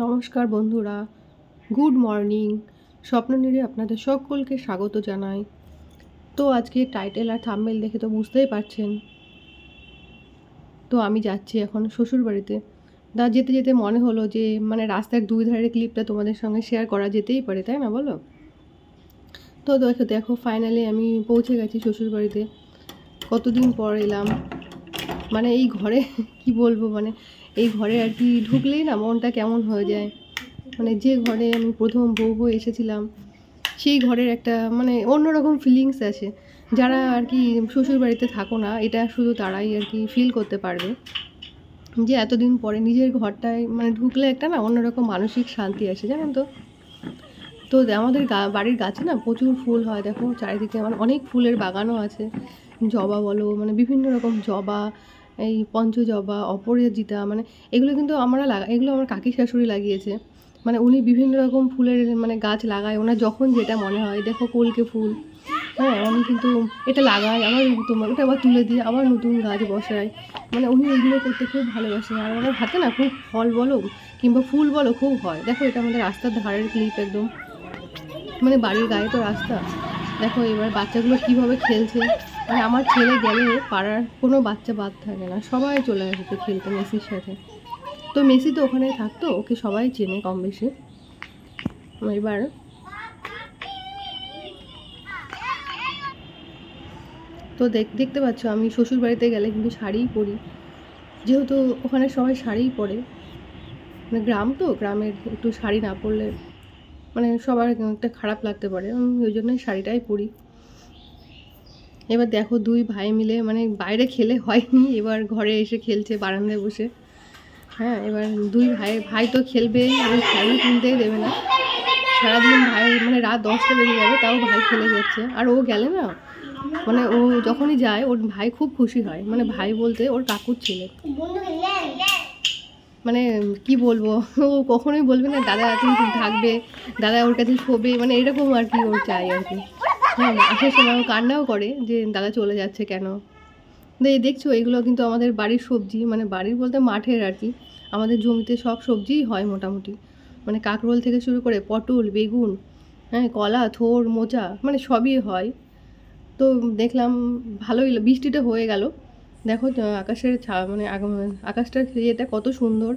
নমস্কার বন্ধুরা, good morning. স্বপ্ননীড়ে আপনাদের সকলকে স্বাগত জানাই। তো আজকে টাইটেল আর থাম্বনেল দেখে তো বুঝতেই পারছেন, তো আমি যাচ্ছি এখন শ্বশুরবাড়িতে। যেতে যেতে মনে হলো যে রাস্তার দুই ধারের ক্লিপটা তোমাদের সঙ্গে শেয়ার করা যেতেই পারে, তাই না বলো? তো দেখো দেখো ফাইনালি আমি পৌঁছে গেছি শ্বশুরবাড়িতে। কতদিন পর এলাম। এই ঘরে কি বলবো, এই ঘরে আর কি ঢুকলেই না মনটা কেমন হয়ে যায়। যে ঘরে আমি প্রথম বউ হয়ে এসেছিলাম, সেই ঘরের একটা অন্যরকম ফিলিংস আছে। যারা আর কি শ্বশুরবাড়িতে থাকো না, এটা শুধু তারাই আর কি ফিল করতে পারবে যে এতদিন পরে নিজের ঘরটায় ঢুকলে একটা না অন্যরকম মানসিক শান্তি আসে, জানেন তো। তো আমাদের বাড়ির গাছে না প্রচুর ফুল হয়, দেখো চারিদিকে অনেক ফুলের বাগানও আছে। জবা বলো, বিভিন্ন রকম জবা, এই পঞ্চজবা, অপরাজিতা, এগুলো কিন্তু এগুলো আমার কাকি শাশুড়ি লাগিয়েছে। উনি বিভিন্ন রকম ফুলের গাছ লাগায়, ওনার যখন যেটা মনে হয়। দেখো কলকে ফুল, হ্যাঁ, উনি কিন্তু এটা লাগায়, আবার তোমার ওটা আবার তুলে দিয়ে আবার নতুন গাছ বসায়। উনি এগুলো করতে খুব ভালোবাসেন। আর ওনার হাতে না খুব ফল বলো কিংবা ফুল বলো খুব হয়। দেখো এটা আমাদের রাস্তার ধারের ক্লিপ একদম, বাড়ির গায়ে তো রাস্তা। দেখো এবার বাচ্চাগুলো কীভাবে খেলছে। আমার ছেলে গেলে পাড়ার কোনো বাচ্চা বাদ থাকে না, সবাই চলে আসবে খেলতে মেসির সাথে। তো মেসি তো ওখানে থাকতো, ওকে সবাই চেনে কম বেশি। এবার তো দেখতে পাচ্ছ আমি শ্বশুর বাড়িতে গেলে কিন্তু শাড়িই পরি, যেহেতু ওখানে সবাই শাড়িই পরে। গ্রাম তো, গ্রামের একটু শাড়ি না পরলে সবার একটা খারাপ লাগতে পারে, ওই জন্যই শাড়িটাই পরি। এবার দেখো দুই ভাই মিলে বাইরে খেলে হয়নি, এবার ঘরে এসে খেলছে বারান্দায় বসে। হ্যাঁ, এবার দুই ভাই তো খেলবেই, শাড়ি কিনতেই দেবে না। সারাদিন ভাই রাত 10টা বেজে যাবে তাও ভাই খেলে যাচ্ছে। আর ও গেলে না ও যখনই যায় ওর ভাই খুব খুশি হয়। ভাই বলতে ওর কাকুর ছেলে। কি বলবো, ও কখনোই বলবে না দাদা তুমি থাকবে, দাদা ওর কাছে শোবে, এরকম আর কি ওর চাই আর কি। হ্যাঁ, আসার সময় ও কান্নাও করে যে দাদা চলে যাচ্ছে কেন। এই দেখছো এগুলো কিন্তু আমাদের বাড়ির সবজি, বাড়ির বলতে মাঠের আর কি। আমাদের জমিতে সব সবজিই হয় মোটামুটি, কাঁকরোল থেকে শুরু করে পটল, বেগুন, হ্যাঁ, কলা, থোর, মোচা, সবই হয়। তো দেখলাম ভালোই বৃষ্টিটা হয়ে গেল। দেখো আকাশের আকাশটার ইয়েটা কত সুন্দর।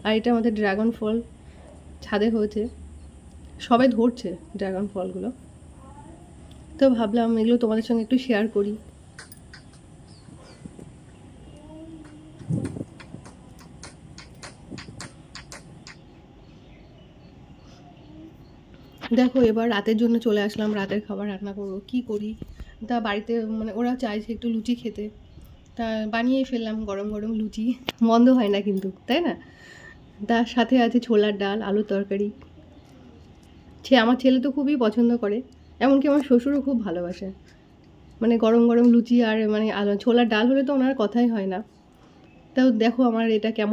আর এটা আমাদের ড্রাগন ফল ছাদে হয়েছে, সবাই ধরছে ড্রাগন ফলগুলো। তো ভাবলাম এগুলো তোমাদের সঙ্গে একটু শেয়ার করি। দেখো এবার রাতের জন্য চলে আসলাম, রাতের খাবার রান্না করবো। কি করি, তা বাড়িতে ওরা চাইছে একটু লুচি খেতে, তা বানিয়েই ফেললাম গরম গরম লুচি। মন্দ হয় না কিন্তু, তাই না? তার সাথে আছে ছোলার ডাল, আলুর তরকারি। আমার ছেলে তো খুবই পছন্দ করে, এমনকি আমার শ্বশুরও খুব ভালোবাসে। গরম গরম লুচি আর ছোলার ডাল হলে তো ওনার কথাই হয় না। তাও দেখো আমার এটা কেমন